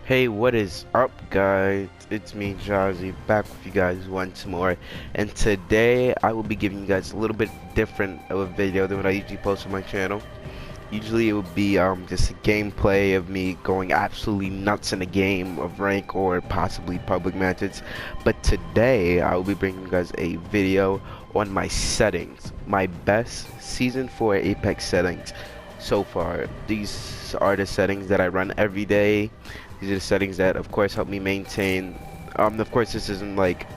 Hey, what is up, guys? It's me, Jazzy, back with you guys once more. And today, I will be giving you guys a little bit different of a video than what I usually post on my channel. Usually, it would be just a gameplay of me going absolutely nuts in a game of rank or possibly public matches. But today, I will be bringing you guys a video on my settings, my best Season 4 Apex settings so far. These are the settings that I run every day. These are the settings that, of course, help me maintain. Of course, this isn't like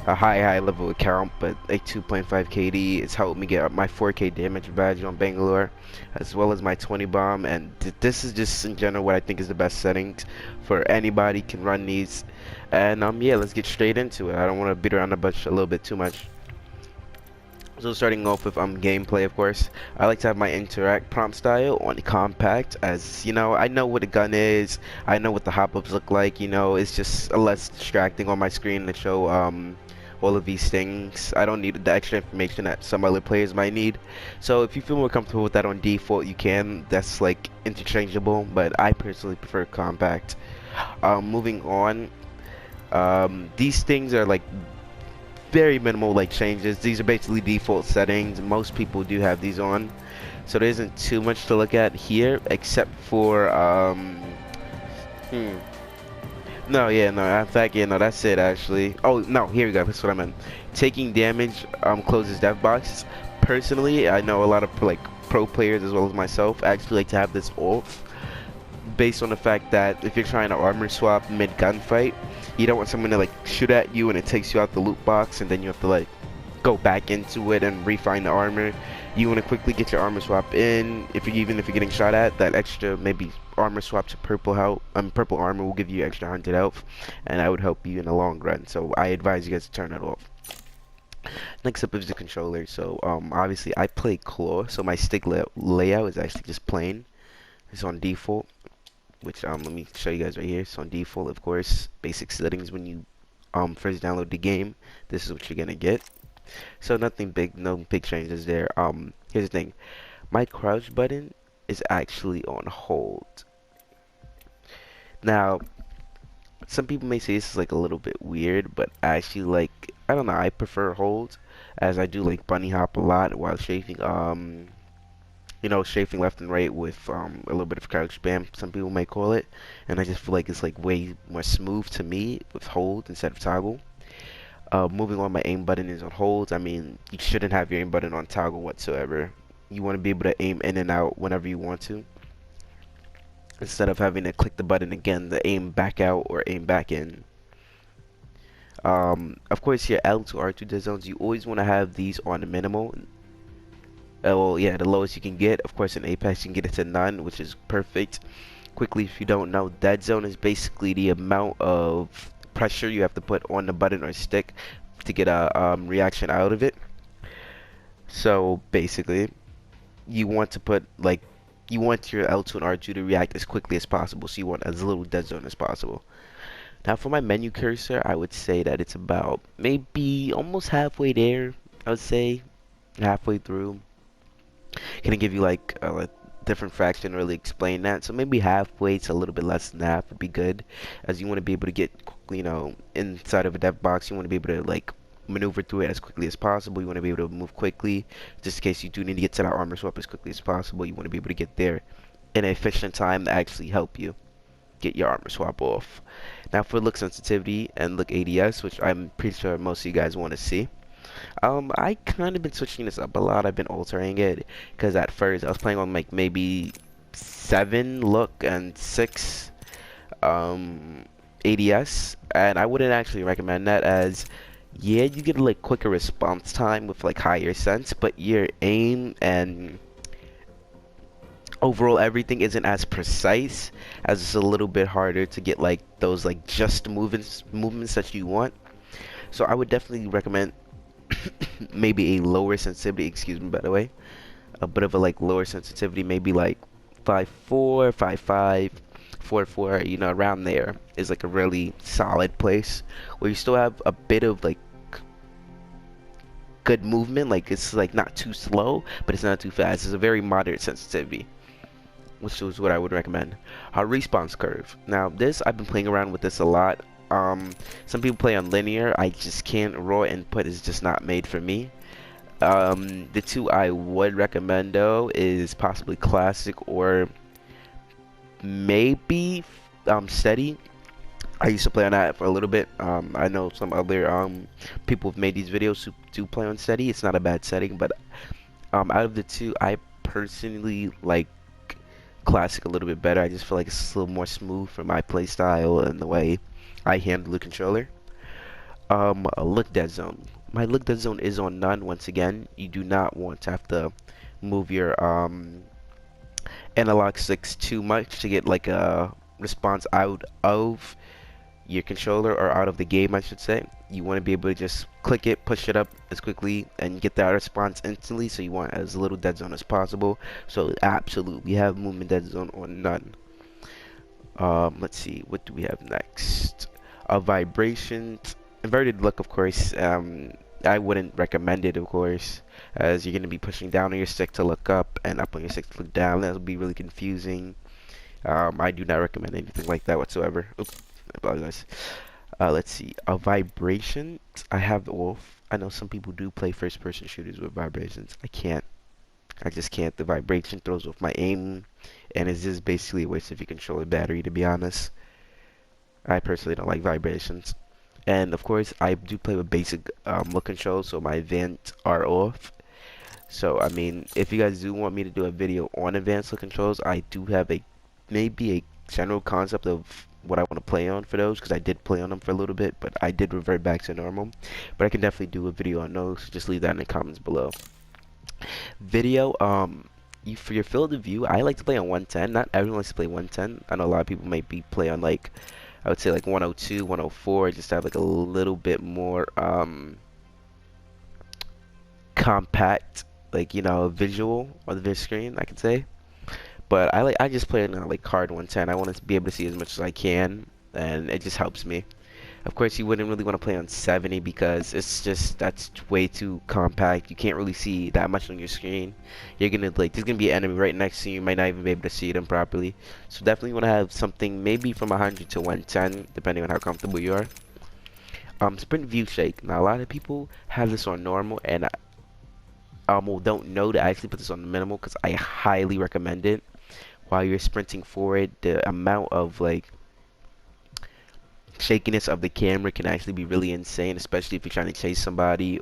a high level account, but a 2.5 KD. It's helped me get my 4K damage badge on Bangalore, as well as my 20 bomb. And this is just in general what I think is the best settings for anybody can run these. And yeah, let's get straight into it. I don't want to beat around the bush a little bit too much. So starting off with gameplay, of course, I like to have my interact prompt style on compact, as you know, I know what a gun is, I know what the hop-ups look like, you know, it's just less distracting on my screen to show all of these things. I don't need the extra information that some other players might need. So if you feel more comfortable with that on default, you can. That's like interchangeable, but I personally prefer compact. Moving on, these things are like very minimal like changes. These are basically default settings. Most people do have these on, so there isn't too much to look at here except for hmm. No, yeah, no, in fact, yeah, no, that's it actually. Oh no, here we go, that's what I meant. Taking damage closes death boxes. Personally, I know a lot of like pro players as well as myself actually like to have this off, based on the fact that if you're trying to armor swap mid gunfight, you don't want someone to like shoot at you and it takes you out the loot box and then you have to like go back into it and refine the armor. You want to quickly get your armor swap in. Even if you're getting shot at, that extra maybe armor swap to purple health, purple armor will give you extra 100 health, and that would help you in the long run. So I advise you guys to turn it off. Next up is the controller. So obviously I play claw, so my stick layout is actually just plain. It's on default, which let me show you guys right here. It's on default, of course. Basic settings when you first download the game. This is what you're gonna get. So nothing big, no big changes there. Here's the thing. My crouch button is actually on hold. Now, some people may say this is like a little bit weird, but I actually like, I don't know, I prefer hold, as I do like bunny hop a lot while chafing. You know, strafing left and right with a little bit of crouch spam, some people may call it, and I just feel like it's like way more smooth to me with hold instead of toggle. Moving on, my aim button is on hold. I mean, you shouldn't have your aim button on toggle whatsoever. You want to be able to aim in and out whenever you want to, instead of having to click the button again to aim back out or aim back in. Of course, your L2 R2 dead zones, you always want to have these on the minimal. Well, yeah, the lowest you can get. Of course, in Apex, you can get it to none, which is perfect. Quickly, if you don't know, dead zone is basically the amount of pressure you have to put on the button or stick to get a reaction out of it. So basically, you want to put like, you want your L2 and R2 to react as quickly as possible. So you want as little dead zone as possible. Now for my menu cursor, I would say that it's about maybe almost halfway there. I would say halfway through. Gonna give you like a different fraction to really explain that. So maybe halfway to a little bit less than half would be good, as you want to be able to get, you know, inside of a dev box. You want to be able to like maneuver through it as quickly as possible. You want to be able to move quickly, just in case you do need to get to that armor swap as quickly as possible. You want to be able to get there in an efficient time to actually help you get your armor swap off. Now for look sensitivity and look ADS, which I'm pretty sure most of you guys want to see. I kind of been switching this up a lot. I've been altering it because at first I was playing on like maybe 7 look and 6 ADS, and I wouldn't actually recommend that, as yeah, you get like quicker response time with like higher sense, but your aim and overall everything isn't as precise, as it's a little bit harder to get like those like just movements that you want. So I would definitely recommend maybe a lower sensitivity, excuse me, by the way, a bit of a like lower sensitivity, maybe like 5.4, 5.5, 4.4, you know, around there is like a really solid place where you still have a bit of like good movement. Like it's like not too slow, but it's not too fast. It's a very moderate sensitivity. which is what I would recommend. Response curve. Now this, I've been playing around with this a lot. Some people play on linear. I just can't. Raw input is just not made for me. The two I would recommend though is possibly classic or maybe steady. I used to play on that for a little bit. I know some other people have made these videos who do play on steady. It's not a bad setting, but out of the two, I personally like classic a little bit better. I just feel like it's a little more smooth for my play style and the way I handle the controller. A look dead zone. My look dead zone is on none. Once again, you do not want to have to move your analog sticks too much to get like a response out of your controller or out of the game, I should say. You want to be able to just click it, push it up as quickly, and get that response instantly. So you want as little dead zone as possible. So absolutely have movement dead zone on none. Let's see, what do we have next? Vibration, inverted look, of course. I wouldn't recommend it, of course, as you're going to be pushing down on your stick to look up and up on your stick to look down. That would be really confusing. I do not recommend anything like that whatsoever. Oops, I apologize. Let's see. Vibration, I have off. I know some people do play first-person shooters with vibrations. I can't. I just can't. The vibration throws off my aim, and it's just basically a waste of your controller battery, to be honest. I personally don't like vibrations. And of course, I do play with basic look controls, so my advanced are off. So I mean, if you guys do want me to do a video on advanced look controls, I do have a maybe a general concept of what I want to play on for those, because I did play on them for a little bit, but I did revert back to normal. But I can definitely do a video on those. So just leave that in the comments below. Video, for your field of view, I like to play on 110. Not everyone likes to play 110. I know a lot of people might be play on like, I would say like 102, 104, just to have like a little bit more compact, like, you know, visual on the screen, I could say. But I just play on like hard 110. I want to be able to see as much as I can, and it just helps me. Of course, you wouldn't really want to play on 70 because it's just, that's way too compact. You can't really see that much on your screen. You're gonna like, there's gonna be an enemy right next to you. You might not even be able to see them properly. So definitely want to have something maybe from 100 to 110, depending on how comfortable you are. Sprint view shake. Now a lot of people have this on normal, and well, don't know to actually put this on the minimal, because I highly recommend it. While you're sprinting forward, the amount of like shakiness of the camera can actually be really insane, especially if you're trying to chase somebody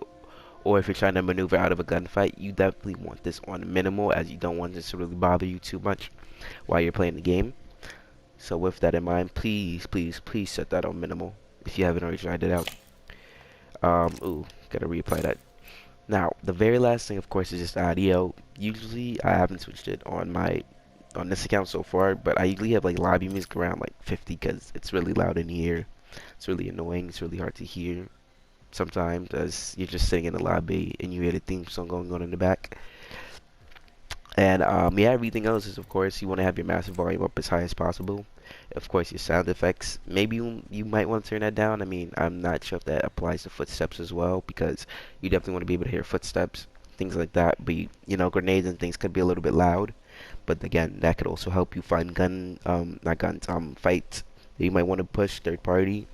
or if you're trying to maneuver out of a gunfight. You definitely want this on minimal, as you don't want this to really bother you too much while you're playing the game. So with that in mind, please, please, please set that on minimal if you haven't already tried it out. Ooh, gotta reapply that. Now, the very last thing, of course, is just audio. Usually, I haven't switched it on this account so far, but I usually have like lobby music around like 50 because it's really loud in here. It's really annoying. It's really hard to hear sometimes as you're just sitting in the lobby and you hear the theme song going on in the back. And yeah, everything else is, of course, you want to have your massive volume up as high as possible. Of course, your sound effects, maybe you might want to turn that down. I mean, I'm not sure if that applies to footsteps as well, because you definitely want to be able to hear footsteps, things like that. But you know, grenades and things could be a little bit loud. But again, that could also help you find not guns, fights that you might want to push third party.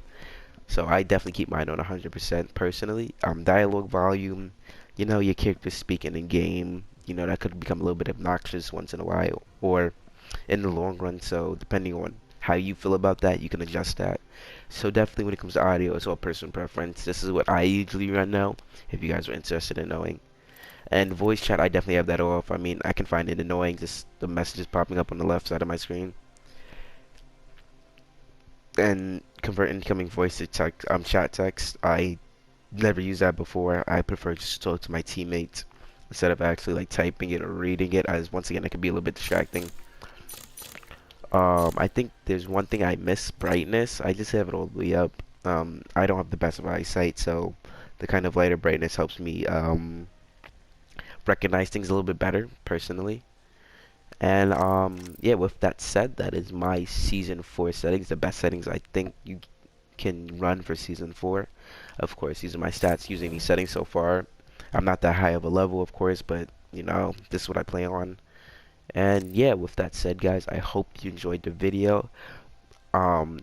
So I definitely keep mine on 100% personally. Dialogue volume, you know, your character speaking in game, you know, that could become a little bit obnoxious once in a while or in the long run. So depending on how you feel about that, you can adjust that. So definitely when it comes to audio, it's all personal preference. This is what I usually run now, if you guys are interested in knowing. And voice chat, I definitely have that off. I mean, I can find it annoying, just the messages popping up on the left side of my screen. And convert incoming voice to text, chat text. I never used that before. I prefer just to talk to my teammates instead of actually like typing it or reading it, as once again it can be a little bit distracting. I think there's one thing I miss, brightness. I just have it all the way up. I don't have the best of eyesight, so the kind of lighter brightness helps me recognize things a little bit better personally. And yeah, with that said, that is my season 4 settings, the best settings I think you can run for season 4. Of course, these are my stats using these settings so far. I'm not that high of a level, of course, but you know, this is what I play on. And yeah, with that said, guys, I hope you enjoyed the video. Um,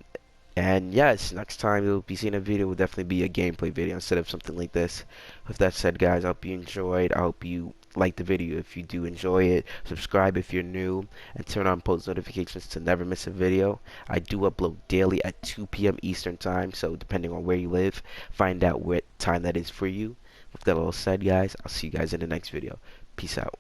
and yes, next time you'll be seeing a video will definitely be a gameplay video instead of something like this. With that said, guys, I hope you enjoyed. I hope you like the video. If you do enjoy it, subscribe if you're new, and turn on post notifications to never miss a video. I do upload daily at 2 p.m. Eastern time, so depending on where you live, find out what time that is for you. With that all said, guys, I'll see you guys in the next video. Peace out.